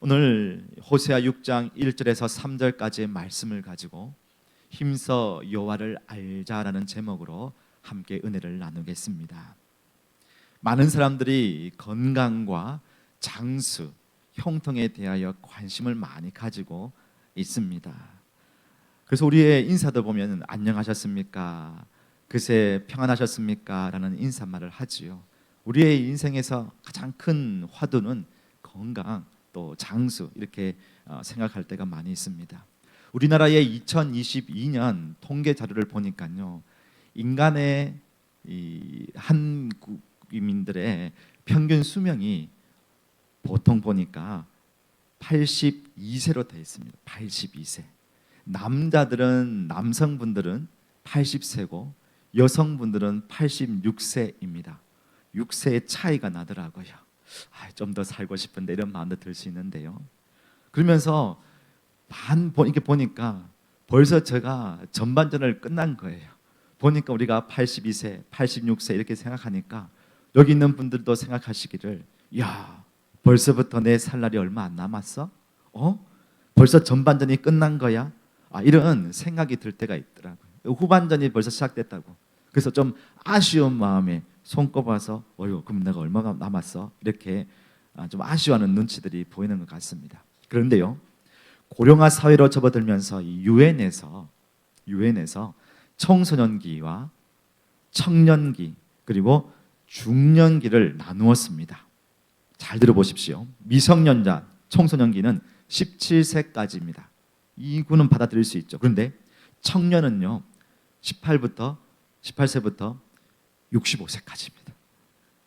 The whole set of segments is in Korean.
오늘 호세아 6장 1절에서 3절까지의 말씀을 가지고 힘써 여호와를 알자라는 제목으로 함께 은혜를 나누겠습니다. 많은 사람들이 건강과 장수, 형통에 대하여 관심을 많이 가지고 있습니다. 그래서 우리의 인사도 보면 안녕하셨습니까? 그새 평안하셨습니까? 라는 인사말을 하지요. 우리의 인생에서 가장 큰 화두는 건강, 또 장수, 이렇게 생각할 때가 많이 있습니다. 우리나라의 2022년 통계 자료를 보니까요, 인간의 한국민들의 평균 수명이 보통 보니까 82세로 되어 있습니다. 82세. 남성분들은 80세고 여성분들은 86세입니다. 6세의 차이가 나더라고요. 좀 더 살고 싶은데 이런 마음도 들 수 있는데요. 그러면서 이렇게 보니까 벌써 제가 전반전을 끝난 거예요. 보니까 우리가 82세, 86세 이렇게 생각하니까 여기 있는 분들도 생각하시기를, 야, 벌써부터 내 살 날이 얼마 안 남았어? 벌써 전반전이 끝난 거야? 이런 생각이 들 때가 있더라고요. 후반전이 벌써 시작됐다고. 그래서 좀 아쉬운 마음에 손꼽아서 그럼 내가 얼마나 남았어? 이렇게 좀 아쉬워하는 눈치들이 보이는 것 같습니다. 그런데요, 고령화 사회로 접어들면서 이 유엔에서 청소년기와 청년기 그리고 중년기를 나누었습니다. 잘 들어보십시오. 미성년자 청소년기는 17세까지입니다. 이구는 받아들일 수 있죠. 그런데 청년은요, 18세부터 65세까지입니다.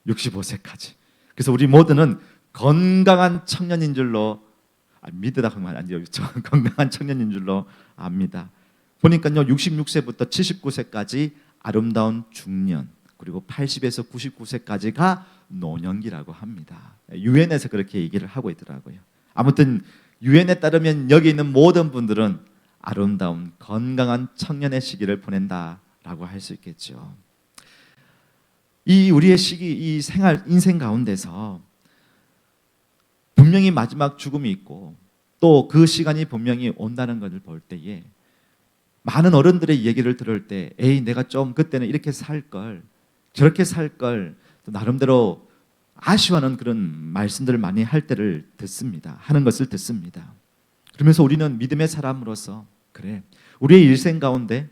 65세까지. 그래서 우리 모두는 건강한 청년인 줄로 믿으다 하면 안 돼요. 건강한 청년인 줄로 압니다. 보니까요, 66세부터 79세까지 아름다운 중년, 그리고 80에서 99세까지가 노년기라고 합니다. 유엔에서 그렇게 얘기를 하고 있더라고요. 아무튼 유엔에 따르면 여기 있는 모든 분들은 아름다운 건강한 청년의 시기를 보낸다라고 할 수 있겠죠. 이 우리의 시기, 이 인생 가운데서 분명히 마지막 죽음이 있고 또 그 시간이 분명히 온다는 것을 볼 때에 많은 어른들의 얘기를 들을 때, 내가 좀 그때는 이렇게 살 걸, 저렇게 살 걸, 또 나름대로 아쉬워하는 그런 말씀들을 많이 하는 것을 듣습니다. 그러면서 우리는 믿음의 사람으로서, 그래, 우리의 일생 가운데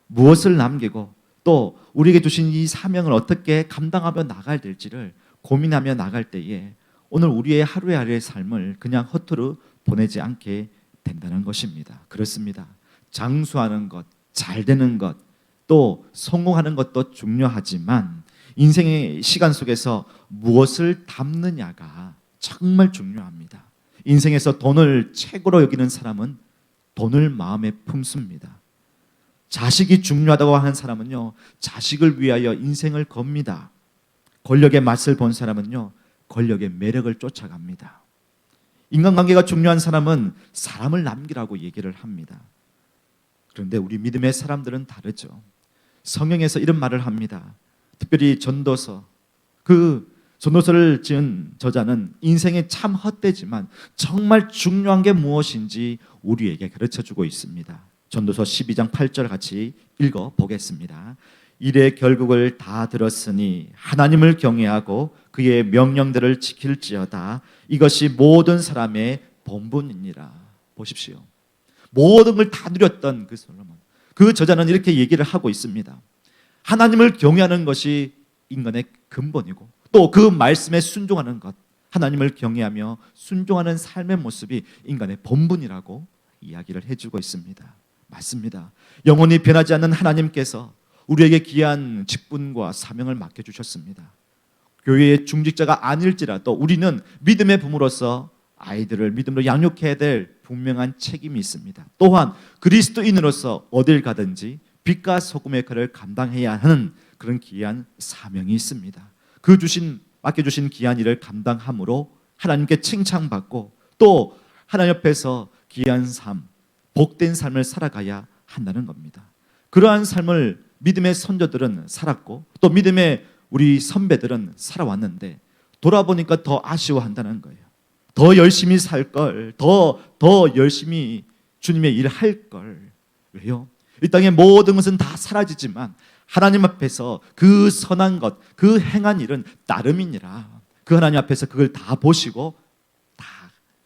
무엇을 남기고 또 우리에게 주신 이 사명을 어떻게 감당하며 나가야 될지를 고민하며 나갈 때에 오늘 우리의 하루의 삶을 그냥 허투루 보내지 않게 된다는 것입니다. 그렇습니다. 장수하는 것, 잘 되는 것, 또 성공하는 것도 중요하지만 인생의 시간 속에서 무엇을 담느냐가 정말 중요합니다. 인생에서 돈을 최고로 여기는 사람은 돈을 마음에 품습니다. 자식이 중요하다고 하는 사람은요, 자식을 위하여 인생을 겁니다. 권력의 맛을 본 사람은요, 권력의 매력을 쫓아갑니다. 인간관계가 중요한 사람은 사람을 남기라고 얘기를 합니다. 그런데 우리 믿음의 사람들은 다르죠. 성경에서 이런 말을 합니다. 특별히 전도서, 그 전도서를 지은 저자는 인생이 참 헛되지만 정말 중요한 게 무엇인지 우리에게 가르쳐주고 있습니다. 전도서 12장 8절 같이 읽어보겠습니다. 이래 결국을 다 들었으니 하나님을 경외하고 그의 명령들을 지킬지어다. 이것이 모든 사람의 본분이니라. 보십시오. 모든 걸 다 누렸던 그 솔로몬, 그 저자는 이렇게 얘기를 하고 있습니다. 하나님을 경외하는 것이 인간의 근본이고 또 그 말씀에 순종하는 것, 하나님을 경외하며 순종하는 삶의 모습이 인간의 본분이라고 이야기를 해주고 있습니다. 맞습니다. 영원히 변하지 않는 하나님께서 우리에게 귀한 직분과 사명을 맡겨주셨습니다. 교회의 중직자가 아닐지라도 우리는 믿음의 부모로서 아이들을 믿음으로 양육해야 될 분명한 책임이 있습니다. 또한 그리스도인으로서 어딜 가든지 빛과 소금의 역할을 감당해야 하는 그런 귀한 사명이 있습니다. 맡겨주신 귀한 일을 감당함으로 하나님께 칭찬받고 또 하나님 옆에서 귀한 삶, 복된 삶을 살아가야 한다는 겁니다. 그러한 삶을 믿음의 선조들은 살았고 또 믿음의 우리 선배들은 살아왔는데 돌아보니까 더 아쉬워한다는 거예요. 더 열심히 살 걸, 더 열심히 주님의 일을 할 걸. 왜요? 이 땅의 모든 것은 다 사라지지만 하나님 앞에서 그 선한 것, 그 행한 일은 따름이니라. 그 하나님 앞에서 그걸 다 보시고 다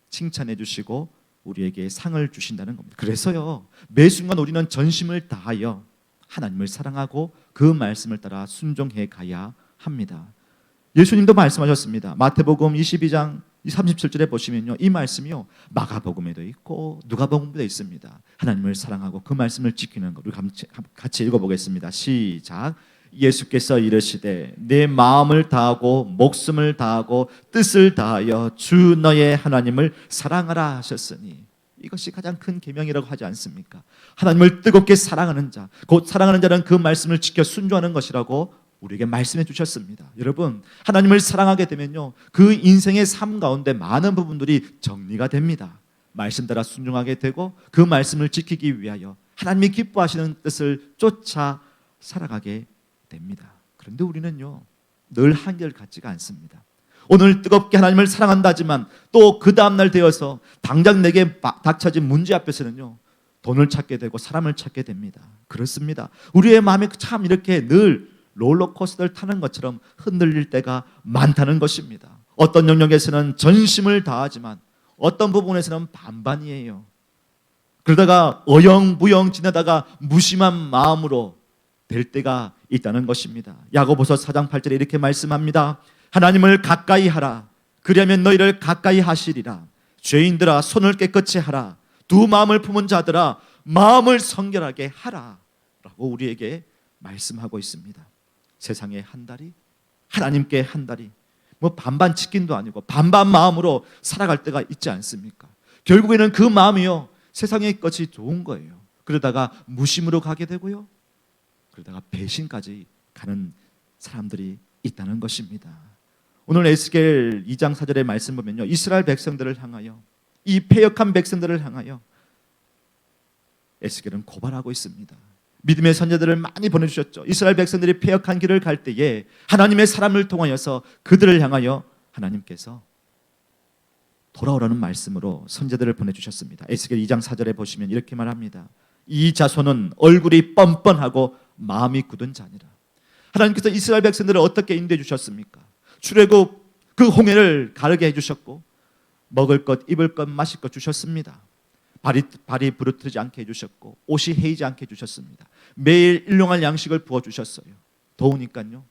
칭찬해 주시고 우리에게 상을 주신다는 겁니다. 그래서요, 매 순간 우리는 전심을 다하여 하나님을 사랑하고 그 말씀을 따라 순종해 가야 합니다. 예수님도 말씀하셨습니다. 마태복음 22장 37절에 보시면요, 이 말씀이요 마가복음에도 있고 누가복음에도 있습니다. 하나님을 사랑하고 그 말씀을 지키는 것, 우리 같이 읽어보겠습니다. 시작. 예수께서 이르시되 내 마음을 다하고 목숨을 다하고 뜻을 다하여 주 너의 하나님을 사랑하라 하셨으니, 이것이 가장 큰 계명이라고 하지 않습니까? 하나님을 뜨겁게 사랑하는 자, 곧 사랑하는 자는 그 말씀을 지켜 순종하는 것이라고 우리에게 말씀해 주셨습니다. 여러분, 하나님을 사랑하게 되면요, 그 인생의 삶 가운데 많은 부분들이 정리가 됩니다. 말씀 따라 순종하게 되고 그 말씀을 지키기 위하여 하나님이 기뻐하시는 뜻을 쫓아 살아가게 됩니다. 그런데 우리는요, 늘 한결같지가 않습니다. 오늘 뜨겁게 하나님을 사랑한다지만 또 그 다음날 되어서 당장 내게 닥쳐진 문제 앞에서는요, 돈을 찾게 되고 사람을 찾게 됩니다. 그렇습니다. 우리의 마음이 참 이렇게 늘 롤러코스터를 타는 것처럼 흔들릴 때가 많다는 것입니다. 어떤 영역에서는 전심을 다하지만 어떤 부분에서는 반반이에요. 그러다가 어영부영 지내다가 무심한 마음으로 될 때가 있다는 것입니다. 야고보서 4장 8절에 이렇게 말씀합니다. 하나님을 가까이 하라. 그리하면 너희를 가까이 하시리라. 죄인들아 손을 깨끗이 하라. 두 마음을 품은 자들아 마음을 성결하게 하라 라고 우리에게 말씀하고 있습니다. 세상에 한 다리, 하나님께 한 다리, 뭐 반반 치킨도 아니고 반반 마음으로 살아갈 때가 있지 않습니까? 결국에는 그 마음이요, 세상의 것이 좋은 거예요. 그러다가 무심으로 가게 되고요, 그러다가 배신까지 가는 사람들이 있다는 것입니다. 오늘 에스겔 2장 4절의 말씀 보면요, 이스라엘 백성들을 향하여, 이 패역한 백성들을 향하여 에스겔은 고발하고 있습니다. 믿음의 선자들을 많이 보내주셨죠. 이스라엘 백성들이 패역한 길을 갈 때에 하나님의 사람을 통하여서 그들을 향하여 하나님께서 돌아오라는 말씀으로 선자들을 보내주셨습니다. 에스겔 2장 4절에 보시면 이렇게 말합니다. 이 자손은 얼굴이 뻔뻔하고 마음이 굳은 자니라. 하나님께서 이스라엘 백성들을 어떻게 인도해 주셨습니까? 출애굽 그 홍해를 가르게 해주셨고 먹을 것, 입을 것, 마실 것 주셨습니다. 발이 부르트지 않게 해주셨고 옷이 헤이지 않게 해주셨습니다. 매일 일용할 양식을 부어주셨어요. 더우니까요,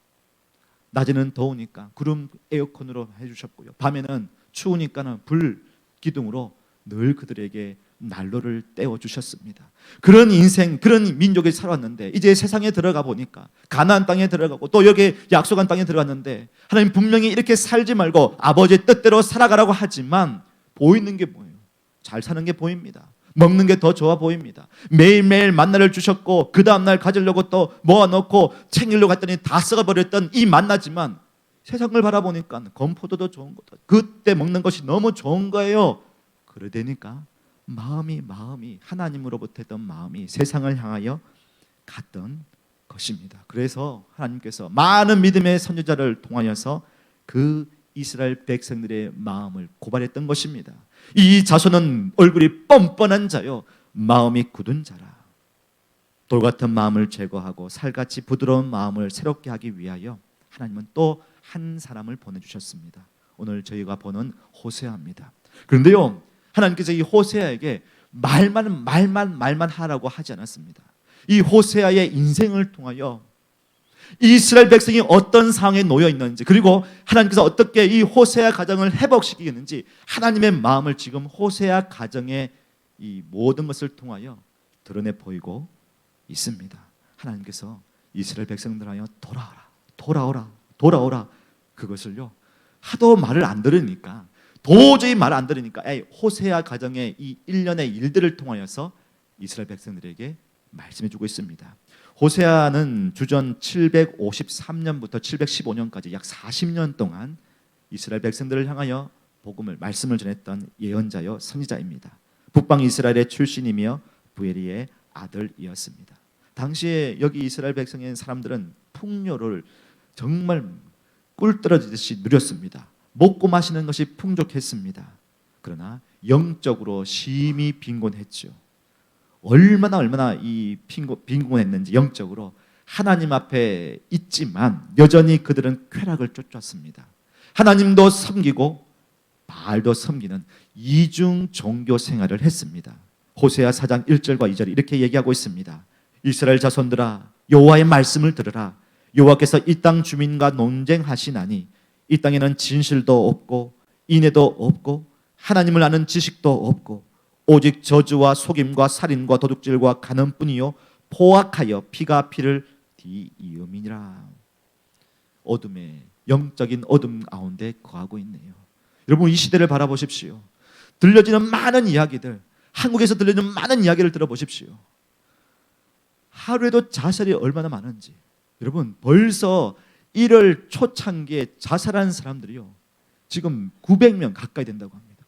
낮에는 더우니까 구름 에어컨으로 해주셨고요, 밤에는 추우니까는 불 기둥으로 늘 그들에게 난로를 떼어주셨습니다. 그런 인생, 그런 민족이 살았는데 이제 세상에 들어가 보니까 가나안 땅에 들어가고 또 여기 약속한 땅에 들어갔는데 하나님 분명히 이렇게 살지 말고 아버지의 뜻대로 살아가라고 하지만 보이는 게 뭐예요? 잘 사는 게 보입니다. 먹는 게 더 좋아 보입니다. 매일매일 만나를 주셨고 그 다음날 가지려고 또 모아놓고 챙기려고 했더니 다 썩어버렸던 이 만나지만 세상을 바라보니까 건포도도 좋은 거다, 그때 먹는 것이 너무 좋은 거예요. 그러다니까 마음이 하나님으로부터 했던 마음이 세상을 향하여 갔던 것입니다. 그래서 하나님께서 많은 믿음의 선지자를 통하여서 그 이스라엘 백성들의 마음을 고발했던 것입니다. 이 자손은 얼굴이 뻔뻔한 자요 마음이 굳은 자라. 돌같은 마음을 제거하고 살같이 부드러운 마음을 새롭게 하기 위하여 하나님은 또 한 사람을 보내주셨습니다. 오늘 저희가 보는 호세아입니다. 그런데요, 하나님께서 이 호세아에게 말만 하라고 하지 않았습니다. 이 호세아의 인생을 통하여 이스라엘 백성이 어떤 상황에 놓여 있는지, 그리고 하나님께서 어떻게 이 호세아 가정을 회복시키겠는지 하나님의 마음을 지금 호세아 가정의 이 모든 것을 통하여 드러내 보이고 있습니다. 하나님께서 이스라엘 백성들하여 돌아오라 그것을요 하도 말을 안 들으니까, 도저히 말을 안 들으니까 호세아 가정의 이 일련의 일들을 통하여서 이스라엘 백성들에게 말씀해 주고 있습니다. 호세아는 주전 753년부터 715년까지 약 40년 동안 이스라엘 백성들을 향하여 말씀을 전했던 예언자요 선지자입니다. 북방 이스라엘의 출신이며 부엘리의 아들이었습니다. 당시에 여기 이스라엘 백성의 사람들은 풍요를 정말 꿀 떨어지듯이 누렸습니다. 먹고 마시는 것이 풍족했습니다. 그러나 영적으로 심히 빈곤했죠. 얼마나 이 빈곤했는지 영적으로 하나님 앞에 있지만 여전히 그들은 쾌락을 쫓았습니다. 하나님도 섬기고 바알도 섬기는 이중 종교 생활을 했습니다. 호세아 4장 1절과 2절이 이렇게 얘기하고 있습니다. 이스라엘 자손들아, 여호와의 말씀을 들으라. 여호와께서 이 땅 주민과 논쟁하시나니 이 땅에는 진실도 없고 인애도 없고 하나님을 아는 지식도 없고 오직 저주와 속임과 살인과 도둑질과 간음뿐이요 포악하여 피가 피를 뒤이음이니라. 어둠에, 영적인 어둠 가운데 거하고 있네요. 여러분, 이 시대를 바라보십시오. 들려지는 많은 이야기들, 한국에서 들려지는 많은 이야기를 들어보십시오. 하루에도 자살이 얼마나 많은지. 여러분, 벌써 1월 초창기에 자살한 사람들이요, 지금 900명 가까이 된다고 합니다.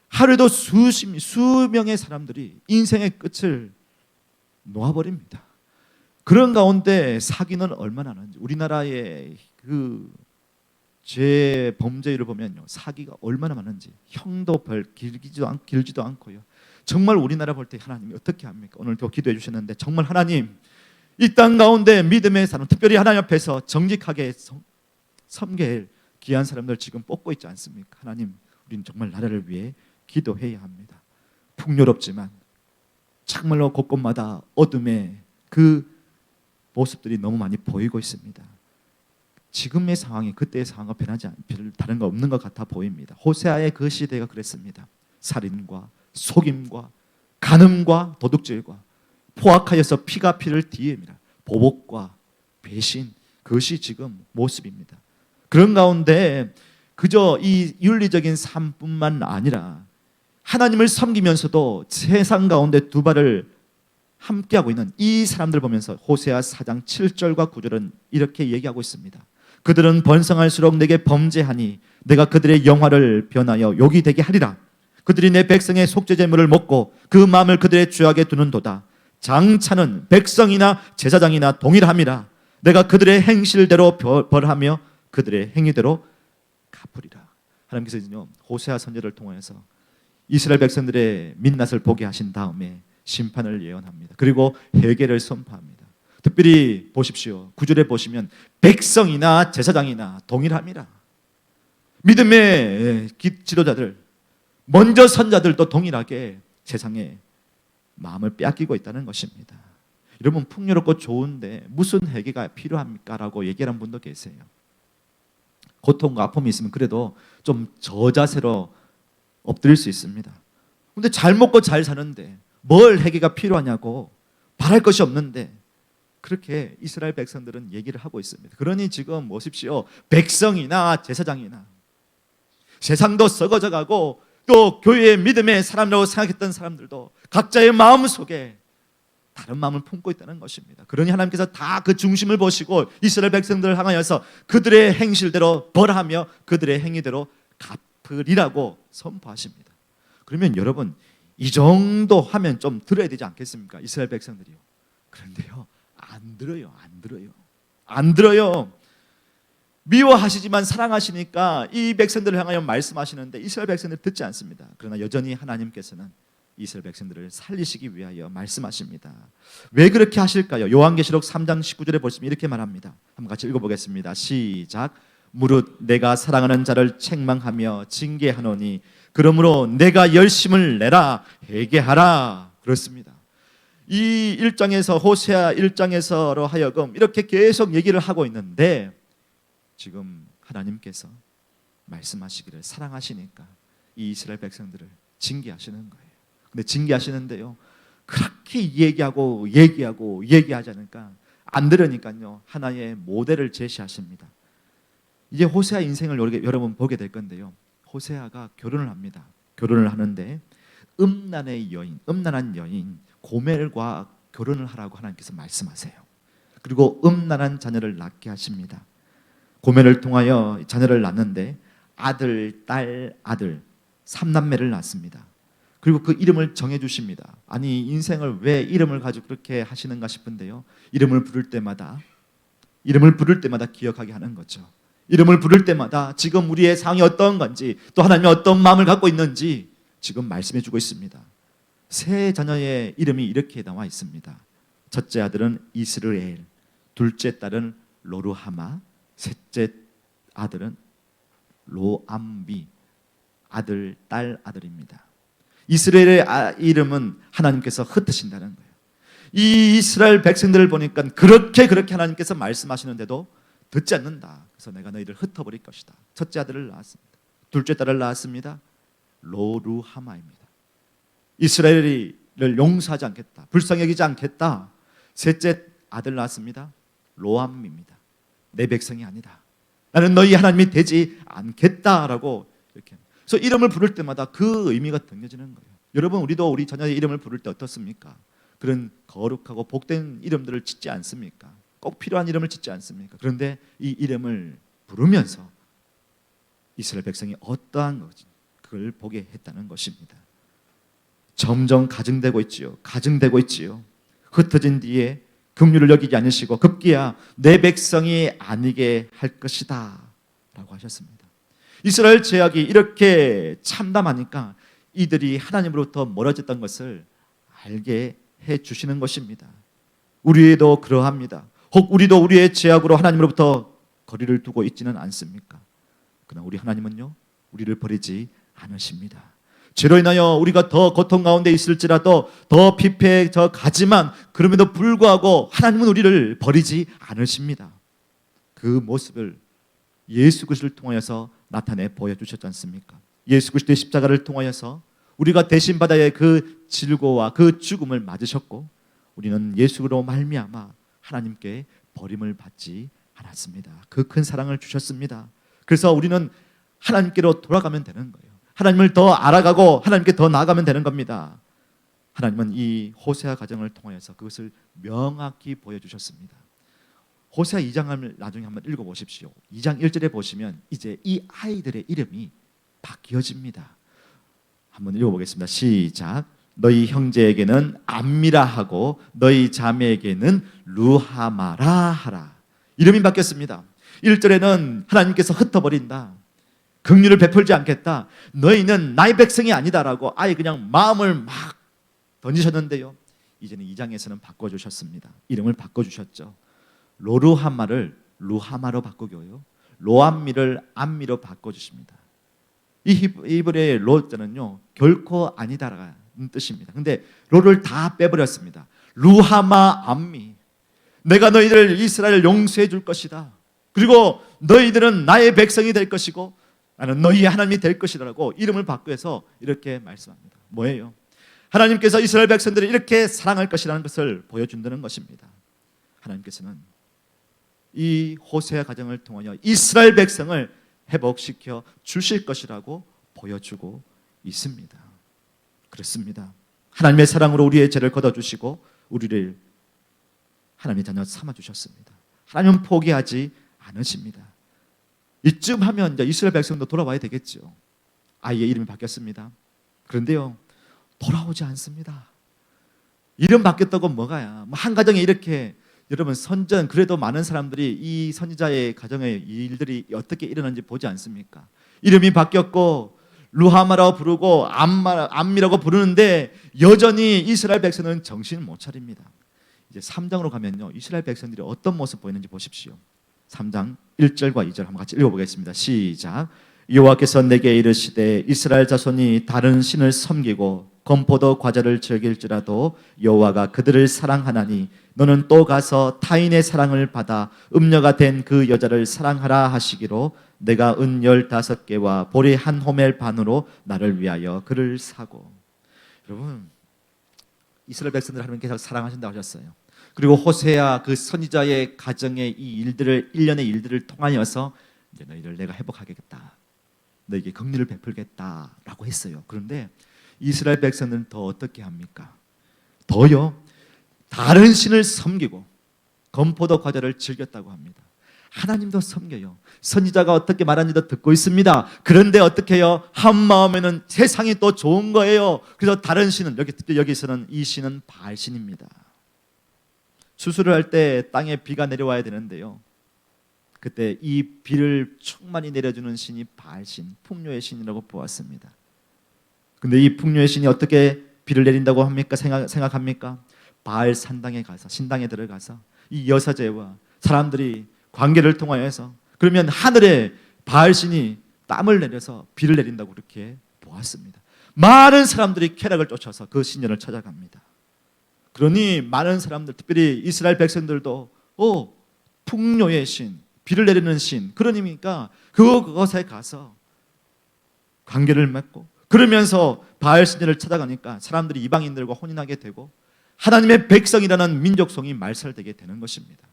하루에도 수명의 사람들이 인생의 끝을 놓아버립니다. 그런 가운데 사기는 얼마나 하는지. 우리나라의 그 죄 범죄율을 보면요, 사기가 얼마나 많은지. 형도 별 길지도 않고요. 정말 우리나라 볼 때 하나님이 어떻게 합니까? 오늘도 기도해 주셨는데 정말 하나님, 이 땅 가운데 믿음의 사람, 특별히 하나님 앞에서 정직하게 섬길 귀한 사람들 지금 뽑고 있지 않습니까? 하나님, 우리는 정말 나라를 위해 기도해야 합니다. 풍요롭지만 정말로 곳곳마다 어둠의 그 모습들이 너무 많이 보이고 있습니다. 지금의 상황이 그때의 상황과 변하지 별 다른 거 없는 것 같아 보입니다. 호세아의 그 시대가 그랬습니다. 살인과 속임과 간음과 도둑질과 포악하여서 피가 피를 뒤입니다. 보복과 배신, 그것이 지금 모습입니다. 그런 가운데 그저 이 윤리적인 삶뿐만 아니라 하나님을 섬기면서도 세상 가운데 두 발을 함께하고 있는 이 사람들 보면서 호세아 4장 7절과 9절은 이렇게 얘기하고 있습니다. 그들은 번성할수록 내게 범죄하니 내가 그들의 영화를 변하여 욕이 되게 하리라. 그들이 내 백성의 속죄제물을 먹고 그 마음을 그들의 죄악에 두는도다. 장차는 백성이나 제사장이나 동일함이라. 내가 그들의 행실대로 벌하며 그들의 행위대로 갚으리라. 하나님께서는요, 호세아 선지자를 통해서 이스라엘 백성들의 민낯을 보게 하신 다음에 심판을 예언합니다. 그리고 회개를 선포합니다. 특별히 보십시오. 9절에 보시면 백성이나 제사장이나 동일함이라. 믿음의 지도자들, 먼저 선자들도 동일하게 세상에 마음을 빼앗기고 있다는 것입니다. 여러분, 풍요롭고 좋은데 무슨 회개가 필요합니까? 라고 얘기하는 분도 계세요. 고통과 아픔이 있으면 그래도 좀 저자세로 엎드릴 수 있습니다. 근데 잘 먹고 잘 사는데 뭘 회개가 필요하냐고, 바랄 것이 없는데, 그렇게 이스라엘 백성들은 얘기를 하고 있습니다. 그러니 지금 보십시오. 백성이나 제사장이나 세상도 썩어져 가고 또 교회의 믿음의 사람이라고 생각했던 사람들도 각자의 마음 속에 다른 마음을 품고 있다는 것입니다. 그러니 하나님께서 다 그 중심을 보시고 이스라엘 백성들을 향하여서 그들의 행실대로 벌하며 그들의 행위대로 갚으리라고 선포하십니다. 그러면 여러분, 이 정도 하면 좀 들어야 되지 않겠습니까? 이스라엘 백성들이요. 그런데요, 안 들어요. 미워하시지만 사랑하시니까 이 백성들을 향하여 말씀하시는데 이스라엘 백성들이 듣지 않습니다. 그러나 여전히 하나님께서는 이스라엘 백성들을 살리시기 위하여 말씀하십니다. 왜 그렇게 하실까요? 요한계시록 3장 19절에 보시면 이렇게 말합니다. 한번 같이 읽어보겠습니다. 시작. 무릇 내가 사랑하는 자를 책망하며 징계하노니 그러므로 내가 열심을 내라, 회개하라. 그렇습니다. 이 1장에서, 호세아 1장에서로 하여금 이렇게 계속 얘기를 하고 있는데 지금 하나님께서 말씀하시기를 사랑하시니까 이 이스라엘 백성들을 징계하시는 거예요. 근데 징계하시는데요, 그렇게 얘기하지 않으니까 안 들으니까요, 하나의 모델을 제시하십니다. 이제 호세아 인생을 여러분 보게 될 건데요, 호세아가 결혼을 합니다. 결혼을 하는데 음란한 여인 고멜과 결혼을 하라고 하나님께서 말씀하세요. 그리고 음란한 자녀를 낳게 하십니다. 고멜을 통하여 자녀를 낳는데 아들, 딸, 아들 3남매를 낳습니다. 그리고 그 이름을 정해주십니다. 아니, 인생을 왜 이름을 가지고 그렇게 하시는가 싶은데요, 이름을 부를 때마다 기억하게 하는 거죠. 이름을 부를 때마다 지금 우리의 상황이 어떤 건지, 또 하나님이 어떤 마음을 갖고 있는지 지금 말씀해 주고 있습니다. 세 자녀의 이름이 이렇게 나와 있습니다. 첫째 아들은 이스르엘, 둘째 딸은 로르하마, 셋째 아들은 로암미, 아들, 딸, 아들입니다. 이스라엘의 이름은 하나님께서 흩으신다는 거예요. 이 이스라엘 백성들을 보니까 그렇게 하나님께서 말씀하시는데도 듣지 않는다. 그래서 내가 너희를 흩어버릴 것이다. 첫째 아들을 낳았습니다. 둘째 딸을 낳았습니다. 로르하마입니다. 이스라엘을 용서하지 않겠다, 불쌍히 여기지 않겠다. 셋째 아들 낳았습니다. 로암입니다. 내 백성이 아니다, 나는 너희 하나님이 되지 않겠다라고 이렇게. 그래서 이름을 부를 때마다 그 의미가 느껴지는 거예요. 여러분, 우리도 우리 자녀의 이름을 부를 때 어떻습니까? 그런 거룩하고 복된 이름들을 짓지 않습니까? 꼭 필요한 이름을 짓지 않습니까? 그런데 이 이름을 부르면서 이스라엘 백성이 어떠한 것인지 그걸 보게 했다는 것입니다. 점점 가증되고 있지요. 흩어진 뒤에 긍휼을 여기지 않으시고 급기야 내 백성이 아니게 할 것이다 라고 하셨습니다. 이스라엘 제약이 이렇게 참담하니까 이들이 하나님으로부터 멀어졌던 것을 알게 해주시는 것입니다. 우리도 그러합니다. 혹 우리도 우리의 제약으로 하나님으로부터 거리를 두고 있지는 않습니까? 그러나 우리 하나님은요, 우리를 버리지 않으십니다. 죄로 인하여 우리가 더 고통 가운데 있을지라도 더 피폐해져 가지만 그럼에도 불구하고 하나님은 우리를 버리지 않으십니다. 그 모습을 예수 그리스도를 통하여서 나타내 보여주셨지 않습니까? 예수 그리스도의 십자가를 통하여서 우리가 대신 받아야 할 그 질고와 그 죽음을 맞으셨고, 우리는 예수로 말미암아 하나님께 버림을 받지 않았습니다. 그 큰 사랑을 주셨습니다. 그래서 우리는 하나님께로 돌아가면 되는 거예요. 하나님을 더 알아가고 하나님께 더 나아가면 되는 겁니다. 하나님은 이 호세아 가정을 통하여서 그것을 명확히 보여주셨습니다. 호세아 2장을 나중에 한번 읽어보십시오. 2장 1절에 보시면 이제 이 아이들의 이름이 바뀌어집니다. 한번 읽어보겠습니다. 시작. 너희 형제에게는 암미라 하고 너희 자매에게는 루하마라 하라. 이름이 바뀌었습니다. 1절에는 하나님께서 흩어버린다, 긍휼을 베풀지 않겠다, 너희는 나의 백성이 아니다라고 아예 그냥 마음을 막 던지셨는데요, 이제는 2장에서는 바꿔주셨습니다. 이름을 바꿔주셨죠. 로르하마를 루하마로 바꾸고요, 로암미를 암미로 바꿔주십니다. 이 히브리어의 로자는요 결코 아니다라는 뜻입니다. 근데 로를 다 빼버렸습니다. 루하마 암미, 내가 너희들 이스라엘을 용서해 줄 것이다, 그리고 너희들은 나의 백성이 될 것이고 나는 너희 하나님이 될 것이라고 이름을 바꾸어서 이렇게 말씀합니다. 뭐예요? 하나님께서 이스라엘 백성들을 이렇게 사랑할 것이라는 것을 보여준다는 것입니다. 하나님께서는 이 호세아 가정을 통하여 이스라엘 백성을 회복시켜 주실 것이라고 보여주고 있습니다. 그렇습니다. 하나님의 사랑으로 우리의 죄를 걷어주시고 우리를 하나님의 자녀 삼아주셨습니다. 하나님은 포기하지 않으십니다. 이쯤 하면 이제 이스라엘 백성도 돌아와야 되겠죠. 아이의 이름이 바뀌었습니다. 그런데요, 돌아오지 않습니다. 이름 바뀌었다고 뭐가야? 한 가정에 이렇게, 여러분 선전, 그래도 많은 사람들이 이 선지자의 가정의 일들이 어떻게 일어났는지 보지 않습니까? 이름이 바뀌었고 루하마라고 부르고 암미라고 부르는데 여전히 이스라엘 백성은 정신을 못 차립니다. 이제 3장으로 가면요, 이스라엘 백성들이 어떤 모습 보이는지 보십시오. 3장 1절과 2절 한번 같이 읽어보겠습니다. 시작. 여호와께서 내게 이르시되 이스라엘 자손이 다른 신을 섬기고 건포도 과자를 즐길지라도 여호와가 그들을 사랑하나니 너는 또 가서 타인의 사랑을 받아 음녀가 된 그 여자를 사랑하라 하시기로 내가 은 15개와 보리 한 호멜 반으로 나를 위하여 그를 사고. 여러분, 이스라엘 백성들 하나님께서 사랑하신다고 하셨어요. 그리고 호세아 그 선지자의 가정의 이 일들을, 일련의 일들을 통하여서 이제 너희를 내가 회복하겠다, 너에게 긍휼을 베풀겠다라고 했어요. 그런데 이스라엘 백성들은 더 어떻게 합니까? 더요, 다른 신을 섬기고 건포도 과자를 즐겼다고 합니다. 하나님도 섬겨요. 선지자가 어떻게 말하는지도 듣고 있습니다. 그런데 어떻게 해요? 한 마음에는 세상이 또 좋은 거예요. 그래서 다른 신은, 여기서는 이 신은 바알신입니다. 수술을 할 때 땅에 비가 내려와야 되는데요, 그때 이 비를 충만히 내려주는 신이 바알신, 풍요의 신이라고 보았습니다. 근데 이 풍요의 신이 어떻게 비를 내린다고 합니까? 생각합니까? 바알 산당에 가서, 신당에 들어가서 이 여사제와 사람들이 관계를 통하여서, 그러면 하늘에 바알신이 땀을 내려서 비를 내린다고 그렇게 보았습니다. 많은 사람들이 쾌락을 쫓아서 그 신전을 찾아갑니다. 그러니 많은 사람들, 특별히 이스라엘 백성들도 풍요의 신, 비를 내리는 신, 그러니까 그것에 가서 관계를 맺고, 그러면서 바알 신전을 찾아가니까 사람들이 이방인들과 혼인하게 되고 하나님의 백성이라는 민족성이 말살되게 되는 것입니다.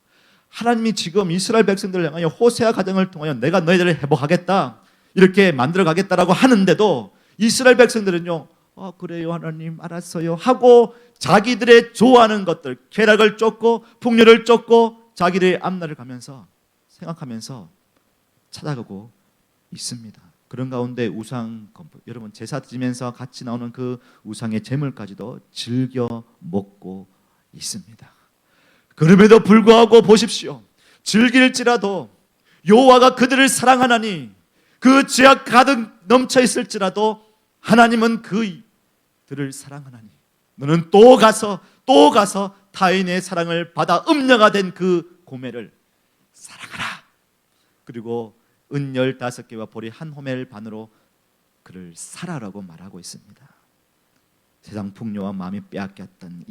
하나님이 지금 이스라엘 백성들을 향하여 호세아 가정을 통하여 내가 너희들을 회복하겠다, 이렇게 만들어 가겠다라고 하는데도 이스라엘 백성들은요, 그래요 하나님 알았어요 하고 자기들의 좋아하는 것들, 쾌락을 쫓고 풍요를 쫓고 자기들의 앞날을 가면서 생각하면서 찾아가고 있습니다. 그런 가운데 우상 건물, 여러분 제사 드리면서 같이 나오는 그 우상의 제물까지도 즐겨 먹고 있습니다. 그럼에도 불구하고 보십시오. 즐길지라도 여호와가 그들을 사랑하나니 그 죄악 가득 넘쳐 있을지라도 하나님은 그들을 사랑하나니 너는 또 가서 타인의 사랑을 받아 음녀가 된 그 고매를 사랑하라. 그리고 은 15개와 보리 한 호멜 반으로 그를 사라라고 말하고 있습니다. 세상 풍요와 마음이 빼앗겼던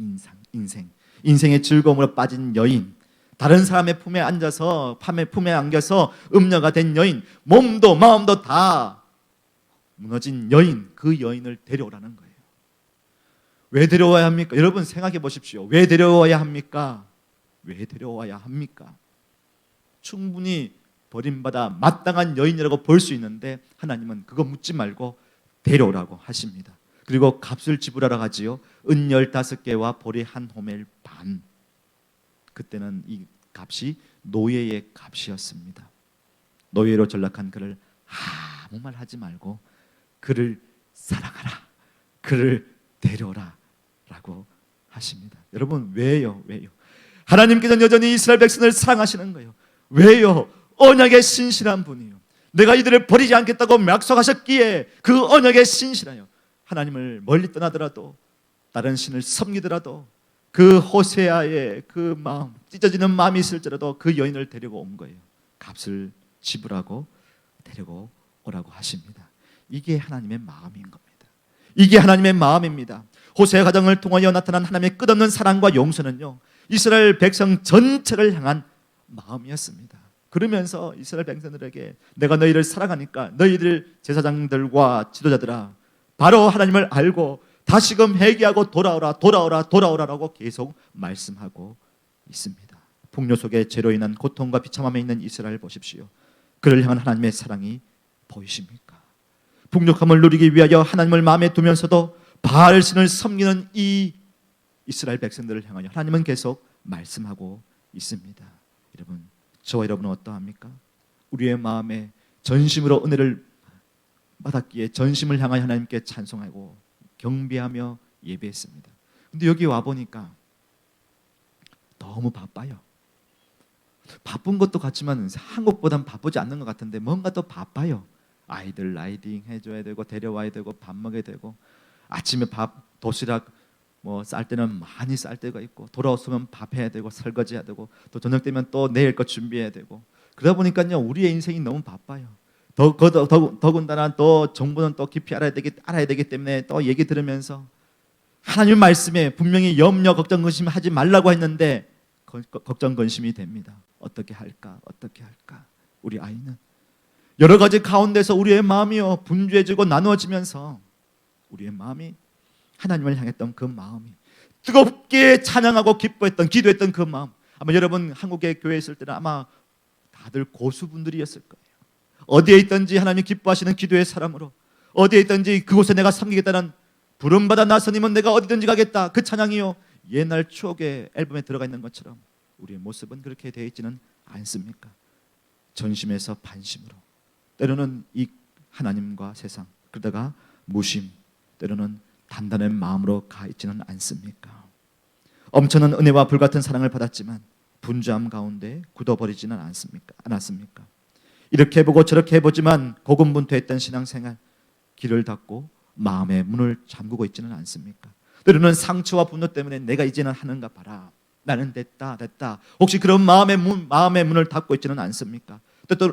인생의 즐거움으로 빠진 여인, 다른 사람의 품에 앉아서 품에 안겨서 음녀가 된 여인, 몸도 마음도 다 무너진 여인, 그 여인을 데려오라는 거예요. 왜 데려와야 합니까? 여러분 생각해 보십시오. 왜 데려와야 합니까? 왜 데려와야 합니까? 충분히 버림받아 마땅한 여인이라고 볼 수 있는데 하나님은 그거 묻지 말고 데려오라고 하십니다. 그리고 값을 지불하라 하지요. 은 15개와 보리 한 호멜 반. 그때는 이 값이 노예의 값이었습니다. 노예로 전락한 그를 아무 말 하지 말고 그를 사랑하라, 그를 데려오라 라고 하십니다. 여러분 왜요? 하나님께서는 여전히 이스라엘 백성을 사랑하시는 거예요. 왜요? 언약의 신실한 분이요, 내가 이들을 버리지 않겠다고 약속하셨기에 그 언약의 신실하여 하나님을 멀리 떠나더라도 다른 신을 섬기더라도 그 호세아의 그 마음, 찢어지는 마음이 있을지라도 그 여인을 데리고 온 거예요. 값을 지불하고 데리고 오라고 하십니다. 이게 하나님의 마음인 겁니다. 이게 하나님의 마음입니다. 호세아 가정을 통하여 나타난 하나님의 끝없는 사랑과 용서는요, 이스라엘 백성 전체를 향한 마음이었습니다. 그러면서 이스라엘 백성들에게 내가 너희를 사랑하니까 너희들 제사장들과 지도자들아, 바로 하나님을 알고 다시금 회개하고 돌아오라라고 계속 말씀하고 있습니다. 풍요 속에 죄로 인한 고통과 비참함에 있는 이스라엘 보십시오. 그를 향한 하나님의 사랑이 보이십니까? 풍족함을 누리기 위하여 하나님을 마음에 두면서도 바알신을 섬기는 이 이스라엘 백성들을 향하여 하나님은 계속 말씀하고 있습니다. 여러분, 저와 여러분은 어떠합니까? 우리의 마음에 전심으로 은혜를 받았기에 전심을 향하여 하나님께 찬송하고 경배하며 예배했습니다. 근데 여기 와보니까 너무 바빠요. 바쁜 것도 같지만 한국보단 바쁘지 않는 것 같은데 뭔가 더 바빠요. 아이들 라이딩 해줘야 되고 데려와야 되고 밥 먹여야 되고, 아침에 도시락 쌀 때는 많이 쌀 때가 있고, 돌아왔으면 밥 해야 되고 설거지해야 되고, 또 저녁 되면 또 내일 거 준비해야 되고, 그러다 보니까요 우리의 인생이 너무 바빠요. 더군다나 또 정보는 또 깊이 알아야 되기 때문에 또 얘기 들으면서 하나님 말씀에 분명히 염려 걱정 근심하지 말라고 했는데 걱정 근심이 됩니다. 어떻게 할까? 우리 아이는 여러 가지 가운데서 우리의 마음이요 분주해지고 나누어지면서 우리의 마음이 하나님을 향했던 그 마음이 뜨겁게 찬양하고 기뻐했던 기도했던 그 마음, 아마 여러분 한국의 교회에 있을 때는 아마 다들 고수분들이었을 거예요. 어디에 있든지 하나님이 기뻐하시는 기도의 사람으로, 어디에 있든지 그곳에 내가 섬기겠다는 부름받아 나서님은 내가 어디든지 가겠다, 그 찬양이요 옛날 추억의 앨범에 들어가 있는 것처럼 우리의 모습은 그렇게 되어 있지는 않습니까? 전심에서 반심으로, 때로는 이 하나님과 세상, 그러다가 무심, 때로는 단단한 마음으로 가 있지는 않습니까? 엄청난 은혜와 불같은 사랑을 받았지만 분주함 가운데 굳어버리지는 않았습니까? 이렇게 해보고 저렇게 해보지만 고군분투했던 신앙생활, 길을 닫고 마음의 문을 잠그고 있지는 않습니까? 때로는 상처와 분노 때문에 내가 이제는 하는가 봐라, 나는 됐다. 혹시 그런 마음의 문을 닫고 있지는 않습니까?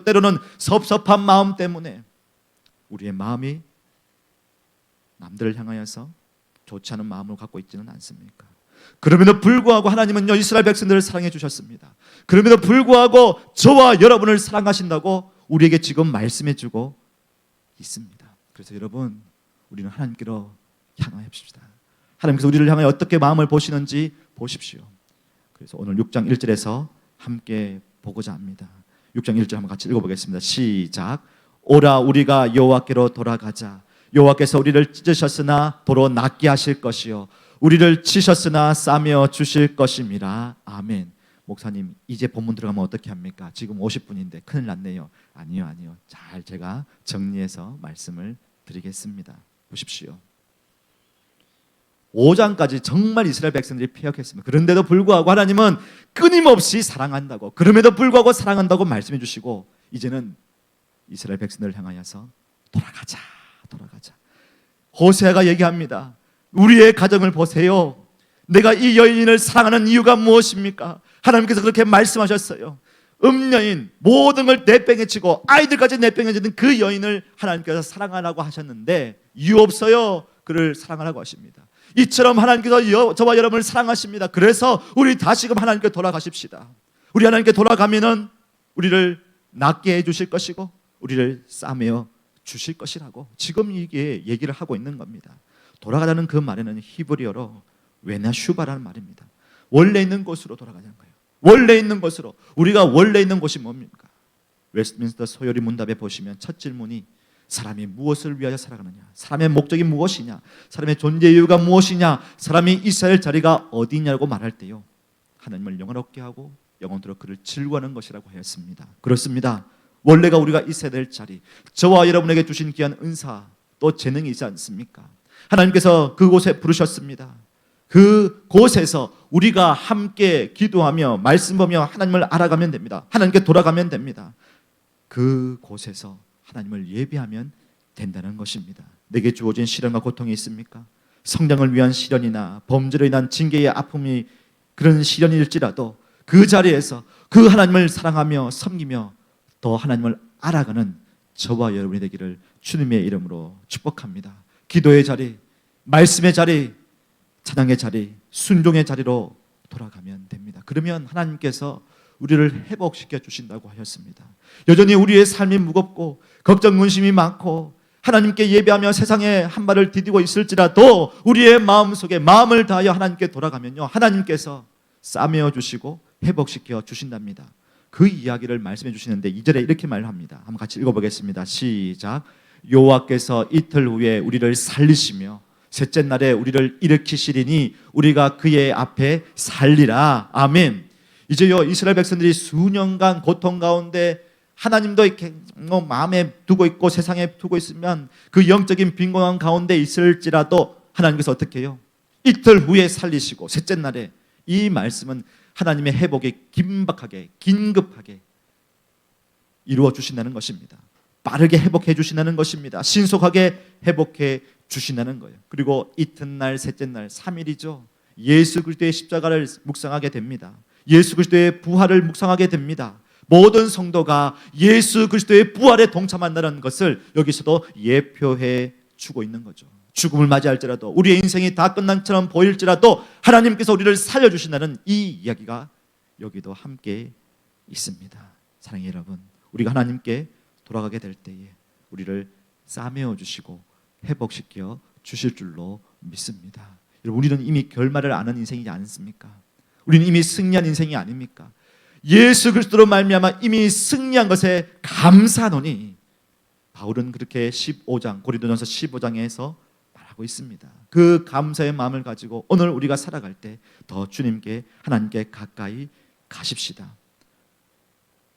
때로는 섭섭한 마음 때문에 우리의 마음이 남들을 향하여서 좋지 않은 마음을 갖고 있지는 않습니까? 그럼에도 불구하고 하나님은요, 이스라엘 백성들을 사랑해 주셨습니다. 그럼에도 불구하고 저와 여러분을 사랑하신다고 우리에게 지금 말씀해 주고 있습니다. 그래서 여러분, 우리는 하나님께로 향하십시다. 하나님께서 우리를 향하여 어떻게 마음을 보시는지 보십시오. 그래서 오늘 6장 1절에서 함께 보고자 합니다. 6장 1절 한번 같이 읽어보겠습니다. 시작. 오라 우리가 여호와께로 돌아가자. 여호와께서 우리를 찢으셨으나 도로 낫게 하실 것이요 우리를 치셨으나 싸매어 주실 것임이라. 아멘. 목사님, 이제 본문 들어가면 어떻게 합니까? 지금 50분인데 큰일 났네요. 아니요. 잘 제가 정리해서 말씀을 드리겠습니다. 보십시오. 5장까지 정말 이스라엘 백성들이 패역했습니다. 그런데도 불구하고 하나님은 끊임없이 사랑한다고, 그럼에도 불구하고 사랑한다고 말씀해 주시고, 이제는 이스라엘 백성들을 향하여서 돌아가자. 호세아가 얘기합니다. 우리의 가정을 보세요. 내가 이 여인을 사랑하는 이유가 무엇입니까? 하나님께서 그렇게 말씀하셨어요. 음녀인, 모든 걸 내팽개치고 아이들까지 내팽개치는 그 여인을 하나님께서 사랑하라고 하셨는데 이유 없어요. 그를 사랑하라고 하십니다. 이처럼 하나님께서 저와 여러분을 사랑하십니다. 그래서 우리 다시금 하나님께 돌아가십시다. 우리 하나님께 돌아가면은 우리를 낫게 해주실 것이고 우리를 싸매어 주실 것이라고 지금 이게 얘기를 하고 있는 겁니다. 돌아가자는 그 말에는 히브리어로 웨나슈바라는 말입니다. 원래 있는 곳으로 돌아가자는 거예요. 원래 있는 곳으로. 우리가 원래 있는 곳이 뭡니까? 웨스트민스터 소요리 문답에 보시면 첫 질문이 사람이 무엇을 위하여 살아가느냐, 사람의 목적이 무엇이냐, 사람의 존재 이유가 무엇이냐, 사람이 있어야 할 자리가 어디냐고 말할 때요, 하나님을 영원롭게 하고 영원토록 그를 즐거워하는 것이라고 하였습니다. 그렇습니다. 원래가 우리가 있어야 될 자리, 저와 여러분에게 주신 귀한 은사 또 재능이 있지 않습니까? 하나님께서 그곳에 부르셨습니다. 그곳에서 우리가 함께 기도하며 말씀 보며 하나님을 알아가면 됩니다. 하나님께 돌아가면 됩니다. 그곳에서 하나님을 예배하면 된다는 것입니다. 내게 주어진 시련과 고통이 있습니까? 성장을 위한 시련이나 범죄로 인한 징계의 아픔이 그런 시련일지라도 그 자리에서 그 하나님을 사랑하며 섬기며 더 하나님을 알아가는 저와 여러분이 되기를 주님의 이름으로 축복합니다. 기도의 자리, 말씀의 자리, 찬양의 자리, 순종의 자리로 돌아가면 됩니다. 그러면 하나님께서 우리를 회복시켜 주신다고 하셨습니다. 여전히 우리의 삶이 무겁고 걱정 근심이 많고 하나님께 예배하며 세상에 한 발을 디디고 있을지라도 우리의 마음속에 마음을 다하여 하나님께 돌아가면요, 하나님께서 싸매어 주시고 회복시켜 주신답니다. 그 이야기를 말씀해 주시는데 2절에 이렇게 말합니다. 한번 같이 읽어보겠습니다. 시작. 여호와께서 이틀 후에 우리를 살리시며 셋째 날에 우리를 일으키시리니 우리가 그의 앞에 살리라. 아멘. 이제요, 이스라엘 백성들이 수년간 고통 가운데 하나님도 이렇게 마음에 두고 있고 세상에 두고 있으면 그 영적인 빈곤한 가운데 있을지라도 하나님께서 어떻게 해요? 이틀 후에 살리시고 셋째 날에, 이 말씀은 하나님의 회복이 긴박하게 긴급하게 이루어 주신다는 것입니다. 빠르게 회복해 주신다는 것입니다. 신속하게 회복해 주신다는 거예요. 그리고 이튿날 셋째 날 3일이죠. 예수 그리스도의 십자가를 묵상하게 됩니다. 예수 그리스도의 부활을 묵상하게 됩니다. 모든 성도가 예수 그리스도의 부활에 동참한다는 것을 여기서도 예표해 주고 있는 거죠. 죽음을 맞이할지라도 우리의 인생이 다 끝난 처럼 보일지라도 하나님께서 우리를 살려주신다는 이 이야기가 여기도 함께 있습니다. 사랑의 여러분, 우리가 하나님께 돌아가게 될 때에 우리를 싸매어 주시고 회복시켜 주실 줄로 믿습니다. 여러분, 우리는 이미 결말을 아는 인생이지 않습니까? 우리는 이미 승리한 인생이 아닙니까? 예수 그리스도로 말미암아 이미 승리한 것에 감사하노니 바울은 그렇게 15장 고린도전서 15장에서 말하고 있습니다. 그 감사의 마음을 가지고 오늘 우리가 살아갈 때 더 주님께 하나님께 가까이 가십시다.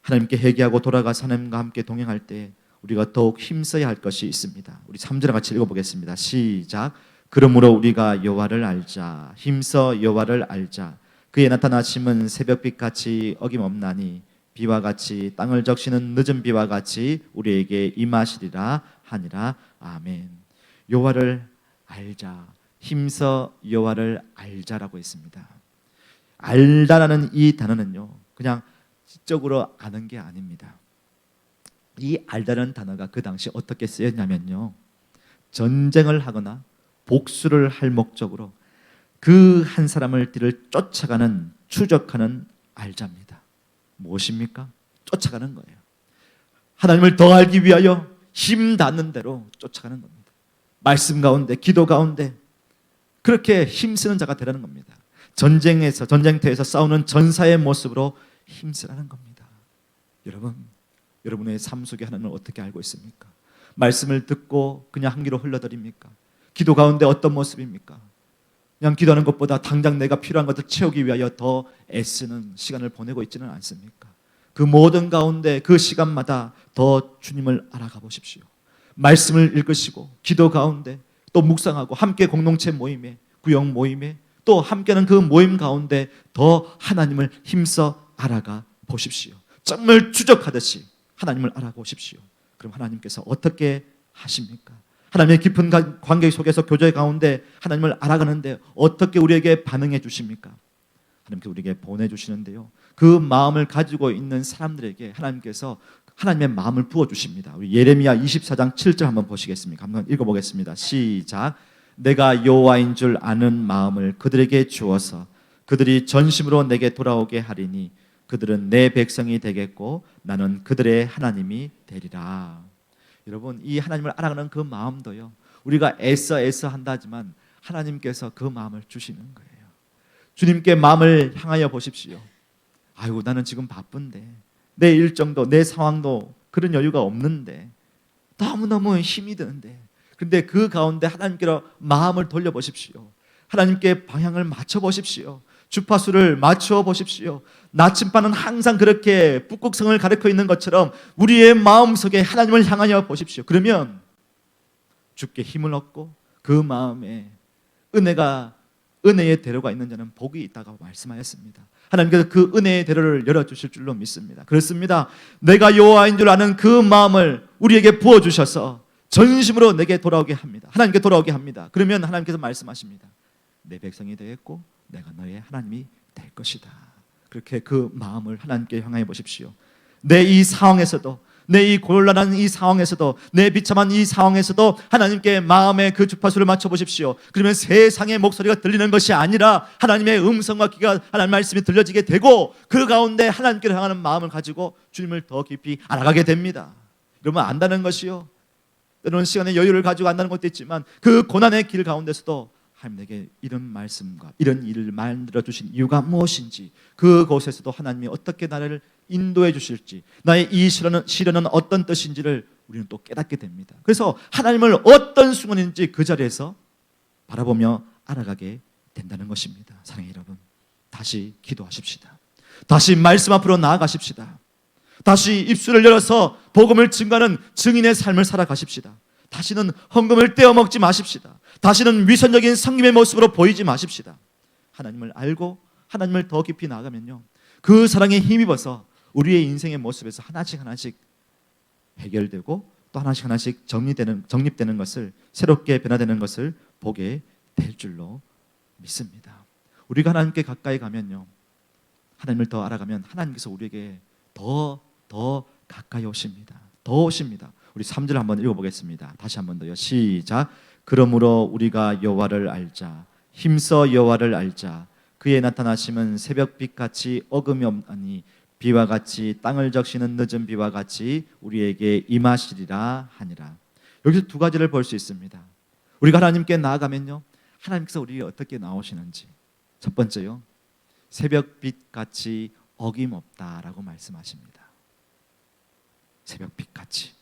하나님께 회개하고 돌아가서 하나님과 함께 동행할 때 우리가 더욱 힘써야 할 것이 있습니다. 우리 3절 같이 읽어보겠습니다. 시작. 그러므로 우리가 여호와를 알자. 힘써 여호와를 알자. 그의 나타나심은 새벽빛같이 어김없나니 비와 같이 땅을 적시는 늦은 비와 같이 우리에게 임하시리라 하니라. 아멘. 여호와를 알자, 힘써 여호와를 알자라고 했습니다. 알다라는 이 단어는요, 그냥 지적으로 아는 게 아닙니다. 이 알다라는 단어가 그 당시 어떻게 쓰였냐면요, 전쟁을 하거나 복수를 할 목적으로 그 한 사람을 뒤를 쫓아가는, 추적하는 알자입니다. 무엇입니까? 쫓아가는 거예요. 하나님을 더 알기 위하여 힘 닿는 대로 쫓아가는 겁니다. 말씀 가운데, 기도 가운데 그렇게 힘쓰는 자가 되라는 겁니다. 전쟁에서, 전쟁터에서 싸우는 전사의 모습으로 힘쓰라는 겁니다. 여러분, 여러분의 삶 속에 하나님을 어떻게 알고 있습니까? 말씀을 듣고 그냥 한 귀로 흘러드립니까? 기도 가운데 어떤 모습입니까? 그냥 기도하는 것보다 당장 내가 필요한 것을 채우기 위하여 더 애쓰는 시간을 보내고 있지는 않습니까? 그 모든 가운데 그 시간마다 더 주님을 알아가 보십시오. 말씀을 읽으시고 기도 가운데 또 묵상하고 함께 공동체 모임에, 구역 모임에, 또 함께하는 그 모임 가운데 더 하나님을 힘써 알아가 보십시오. 정말 추적하듯이 하나님을 알아보십시오. 그럼 하나님께서 어떻게 하십니까? 하나님의 깊은 관계 속에서 교제 가운데 하나님을 알아가는데 어떻게 우리에게 반응해 주십니까? 하나님께 우리에게 보내주시는데요, 그 마음을 가지고 있는 사람들에게 하나님께서 하나님의 마음을 부어주십니다. 우리 예레미야 24장 7절 한번 보시겠습니까? 한번 읽어보겠습니다. 시작. 내가 여호와인 줄 아는 마음을 그들에게 주어서 그들이 전심으로 내게 돌아오게 하리니 그들은 내 백성이 되겠고 나는 그들의 하나님이 되리라. 여러분, 이 하나님을 알아가는 그 마음도요, 우리가 애써 한다지만 하나님께서 그 마음을 주시는 거예요. 주님께 마음을 향하여 보십시오. 아이고, 나는 지금 바쁜데, 내 일정도 내 상황도 그런 여유가 없는데, 너무너무 힘이 드는데, 근데 그 가운데 하나님께로 마음을 돌려보십시오. 하나님께 방향을 맞춰보십시오. 주파수를 맞춰 보십시오. 나침반은 항상 그렇게 북극성을 가리켜 있는 것처럼 우리의 마음속에 하나님을 향하여 보십시오. 그러면 주께 힘을 얻고 그 마음에 은혜의 대로가 있는 자는 복이 있다고 말씀하였습니다. 하나님께서 그 은혜의 대로를 열어주실 줄로 믿습니다. 그렇습니다. 내가 여호와인 줄 아는 그 마음을 우리에게 부어주셔서 전심으로 내게 돌아오게 합니다. 하나님께 돌아오게 합니다. 그러면 하나님께서 말씀하십니다. 내 백성이 되겠고 내가 너의 하나님이 될 것이다. 그렇게 그 마음을 하나님께 향해 보십시오. 내 이 상황에서도, 내 이 곤란한 이 상황에서도, 내 비참한 이 상황에서도 하나님께 마음의 그 주파수를 맞춰 보십시오. 그러면 세상의 목소리가 들리는 것이 아니라 하나님의 음성과 귀가 하나님 말씀이 들려지게 되고 그 가운데 하나님께로 향하는 마음을 가지고 주님을 더 깊이 알아가게 됩니다. 여러분, 안다는 것이요, 때로는 시간의 여유를 가지고 안다는 것도 있지만 그 고난의 길 가운데서도 하나님에게 이런 말씀과 이런 일을 만들어 주신 이유가 무엇인지, 그곳에서도 하나님이 어떻게 나를 인도해 주실지, 나의 이 시련은 어떤 뜻인지를 우리는 또 깨닫게 됩니다. 그래서 하나님을 어떤 순간인지 그 자리에서 바라보며 알아가게 된다는 것입니다. 사랑하는 여러분, 다시 기도하십시다. 다시 말씀 앞으로 나아가십시다. 다시 입술을 열어서 복음을 증거하는 증인의 삶을 살아가십시다. 다시는 헌금을 떼어먹지 마십시다. 다시는 위선적인 성김의 모습으로 보이지 마십시다. 하나님을 알고 하나님을 더 깊이 나아가면요, 그 사랑에 힘입어서 우리의 인생의 모습에서 하나씩 해결되고 또 하나씩 정립되는 것을, 새롭게 변화되는 것을 보게 될 줄로 믿습니다. 우리가 하나님께 가까이 가면요, 하나님을 더 알아가면 하나님께서 우리에게 더 가까이 오십니다. 더 오십니다. 우리 3절 한번 읽어보겠습니다. 다시 한번 더요. 시작. 그러므로 우리가 여호와를 알자, 힘써 여호와를 알자. 그의 나타나심은 새벽빛같이 어금이 없나니 비와 같이 땅을 적시는 늦은 비와 같이 우리에게 임하시리라 하니라. 여기서 두 가지를 볼 수 있습니다. 우리가 하나님께 나아가면요, 하나님께서 우리에게 어떻게 나오시는지. 첫 번째요, 새벽빛같이 어김없다라고 말씀하십니다. 새벽빛같이.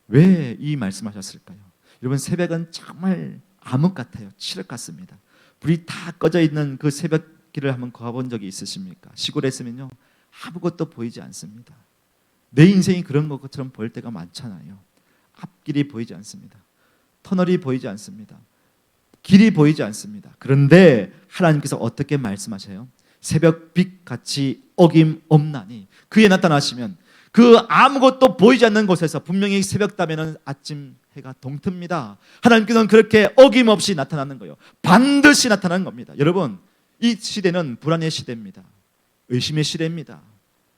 왜 이 말씀하셨을까요? 여러분, 새벽은 정말 암흑 같아요. 칠흑 같습니다. 불이 다 꺼져 있는 그 새벽길을 한번 가본 적이 있으십니까? 시골에 있으면요, 아무것도 보이지 않습니다. 내 인생이 그런 것처럼 보일 때가 많잖아요. 앞길이 보이지 않습니다. 터널이 보이지 않습니다. 길이 보이지 않습니다. 그런데 하나님께서 어떻게 말씀하세요? 새벽빛같이 어김없나니 그에 나타나시면 그 아무것도 보이지 않는 곳에서 분명히 새벽다면은 아침 해가 동틉니다. 하나님께서는 그렇게 어김없이 나타나는 거예요. 반드시 나타나는 겁니다. 여러분, 이 시대는 불안의 시대입니다. 의심의 시대입니다.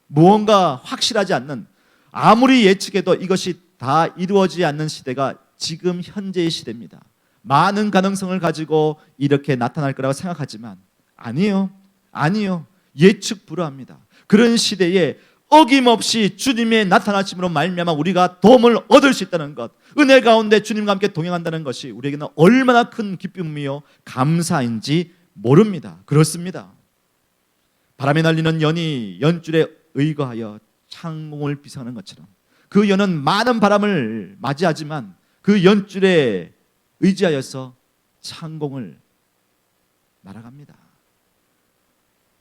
무언가 확실하지 않는, 아무리 예측해도 이것이 다 이루어지지 않는 시대가 지금 현재의 시대입니다. 많은 가능성을 가지고 이렇게 나타날 거라고 생각하지만 아니요. 예측 불허합니다. 그런 시대에 어김없이 주님의 나타나심으로 말미암아 우리가 도움을 얻을 수 있다는 것, 은혜 가운데 주님과 함께 동행한다는 것이 우리에게는 얼마나 큰 기쁨이요 감사인지 모릅니다. 그렇습니다. 바람에 날리는 연이 연줄에 의거하여 창공을 비상하는 것처럼 그 연은 많은 바람을 맞이하지만 그 연줄에 의지하여서 창공을 날아갑니다.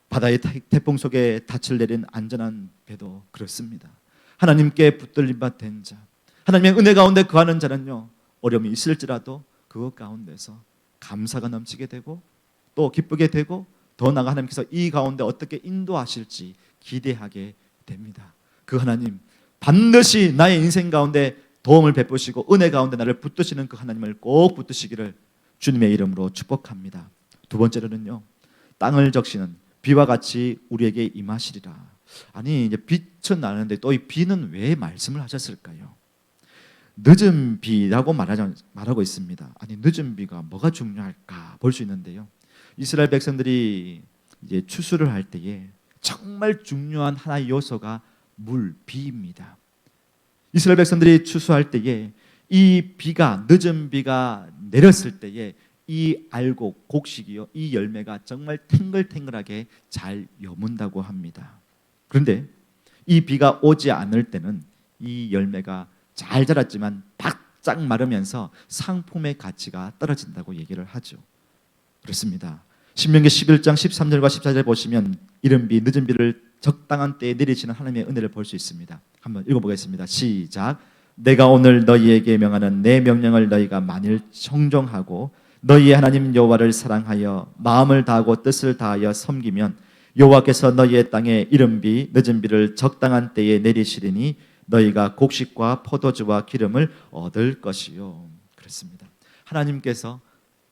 바다의 태풍 속에 닻을 내린 안전한 배도 그렇습니다. 하나님께 붙들림 받은 자, 하나님의 은혜 가운데 거하는 자는요, 어려움이 있을지라도 그것 가운데서 감사가 넘치게 되고 또 기쁘게 되고 더 나아가 하나님께서 이 가운데 어떻게 인도하실지 기대하게 됩니다. 그 하나님 반드시 나의 인생 가운데 도움을 베푸시고 은혜 가운데 나를 붙드시는 그 하나님을 꼭 붙드시기를 주님의 이름으로 축복합니다. 두 번째로는요, 땅을 적시는 비와 같이 우리에게 임하시리라. 아니, 이제 빛은 나는데 또 이 비는 왜 말씀을 하셨을까요? 늦은 비라고 말하고 있습니다. 아니, 늦은 비가 뭐가 중요할까 볼 수 있는데요, 이스라엘 백성들이 이제 추수를 할 때에 정말 중요한 하나의 요소가 물, 비입니다. 이스라엘 백성들이 추수할 때에 이 비가, 늦은 비가 내렸을 때에 이 알곡, 곡식이요, 이 열매가 정말 탱글탱글하게 잘 여문다고 합니다. 그런데 이 비가 오지 않을 때는 이 열매가 잘 자랐지만 바짝 마르면서 상품의 가치가 떨어진다고 얘기를 하죠. 그렇습니다. 신명기 11장 13절과 14절 보시면 이른 비, 늦은 비를 적당한 때에 내리시는 하나님의 은혜를 볼 수 있습니다. 한번 읽어보겠습니다. 시작. 내가 오늘 너희에게 명하는 내 명령을 너희가 만일 청종하고 너희의 하나님 여호와를 사랑하여 마음을 다하고 뜻을 다하여 섬기면 여호와께서 너희의 땅에 이른 비, 늦은 비를 적당한 때에 내리시리니 너희가 곡식과 포도주와 기름을 얻을 것이요. 그렇습니다. 하나님께서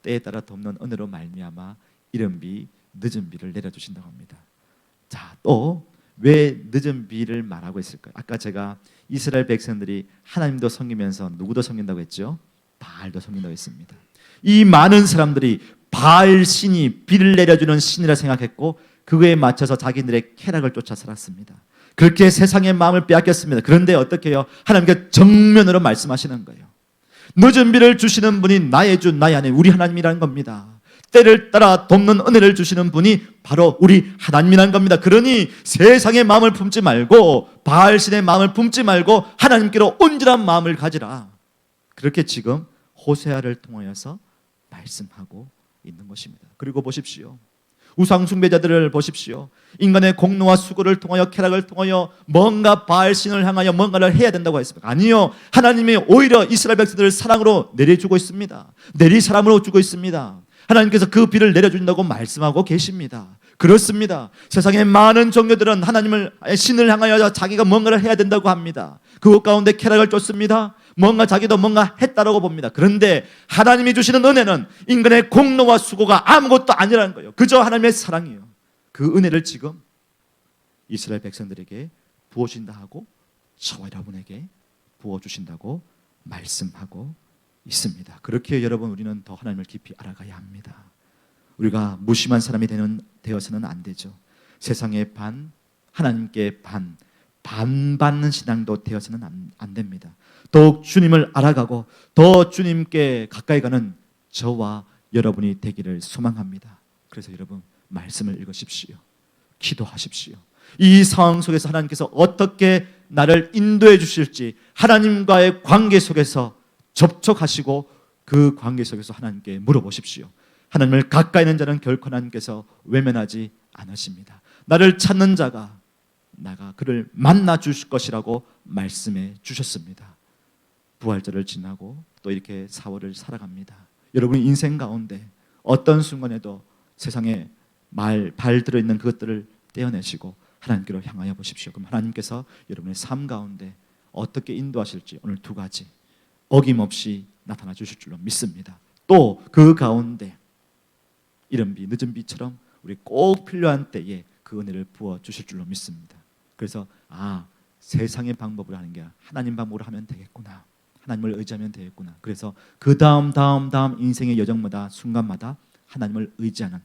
때에 따라 돕는 은혜로 말미암아 이른 비, 늦은 비를 내려주신다고 합니다. 자, 또 왜 늦은 비를 말하고 있을까요? 아까 제가 이스라엘 백성들이 하나님도 섬기면서 누구도 섬긴다고 했죠? 바알도 섬긴다고 했습니다. 이 많은 사람들이 바알 신이 비를 내려주는 신이라 생각했고 그거에 맞춰서 자기들의 쾌락을 쫓아 살았습니다. 그렇게 세상의 마음을 빼앗겼습니다. 그런데 어떻게 해요? 하나님께 정면으로 말씀하시는 거예요. 늦은 비를 주시는 분이 나의 주, 나의 하나님, 우리 하나님이라는 겁니다. 때를 따라 돕는 은혜를 주시는 분이 바로 우리 하나님이라는 겁니다. 그러니 세상의 마음을 품지 말고 바알신의 마음을 품지 말고 하나님께로 온전한 마음을 가지라. 그렇게 지금 호세아를 통하여서 말씀하고 있는 것입니다. 그리고 보십시오. 우상 숭배자들을 보십시오. 인간의 공로와 수고를 통하여 쾌락을 통하여 뭔가 바알신을 향하여 뭔가를 해야 된다고 했습니까? 아니요. 하나님이 오히려 이스라엘 백성들을 사랑으로 내려주고 있습니다. 내리사람으로 주고 있습니다. 하나님께서 그 비를 내려준다고 말씀하고 계십니다. 그렇습니다. 세상의 많은 종교들은 하나님을, 신을 향하여 자기가 뭔가를 해야 된다고 합니다. 그것 가운데 쾌락을 쫓습니다. 뭔가 자기도 뭔가 했다라고 봅니다. 그런데 하나님이 주시는 은혜는 인간의 공로와 수고가 아무것도 아니라는 거예요. 그저 하나님의 사랑이에요. 그 은혜를 지금 이스라엘 백성들에게 부어주신다 하고 저와 여러분에게 부어주신다고 말씀하고 있습니다. 그렇게 여러분, 우리는 더 하나님을 깊이 알아가야 합니다. 우리가 무심한 사람이 되어서는 안 되죠. 세상의 반, 하나님께 반, 반받는 신앙도 되어서는 안 됩니다. 더욱 주님을 알아가고 더 주님께 가까이 가는 저와 여러분이 되기를 소망합니다. 그래서 여러분, 말씀을 읽으십시오. 기도하십시오. 이 상황 속에서 하나님께서 어떻게 나를 인도해 주실지 하나님과의 관계 속에서 접촉하시고 그 관계 속에서 하나님께 물어보십시오. 하나님을 가까이 있는 자는 결코 하나님께서 외면하지 않으십니다. 나를 찾는 자가 나가 그를 만나 주실 것이라고 말씀해 주셨습니다. 부활절을 지나고 또 이렇게 4월을 살아갑니다. 여러분의 인생 가운데 어떤 순간에도 세상에 발 들어있는 그것들을 떼어내시고 하나님께로 향하여 보십시오. 그럼 하나님께서 여러분의 삶 가운데 어떻게 인도하실지 오늘 두 가지 어김없이 나타나 주실 줄로 믿습니다. 또 그 가운데 이른 비 늦은 비처럼 우리 꼭 필요한 때에 그 은혜를 부어 주실 줄로 믿습니다. 그래서 세상의 방법으로 하는 게 아니라 하나님 방법으로 하면 되겠구나. 하나님을 의지하면 되겠구나. 그래서 그 다음 인생의 여정마다 순간마다 하나님을 의지하는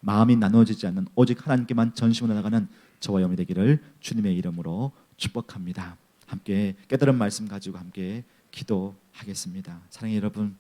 마음이 나누어지지 않는 오직 하나님께만 전심으로 나가는 저와 여러분이 되기를 주님의 이름으로 축복합니다. 함께 깨달은 말씀 가지고 함께 기도하겠습니다. 사랑하는 여러분,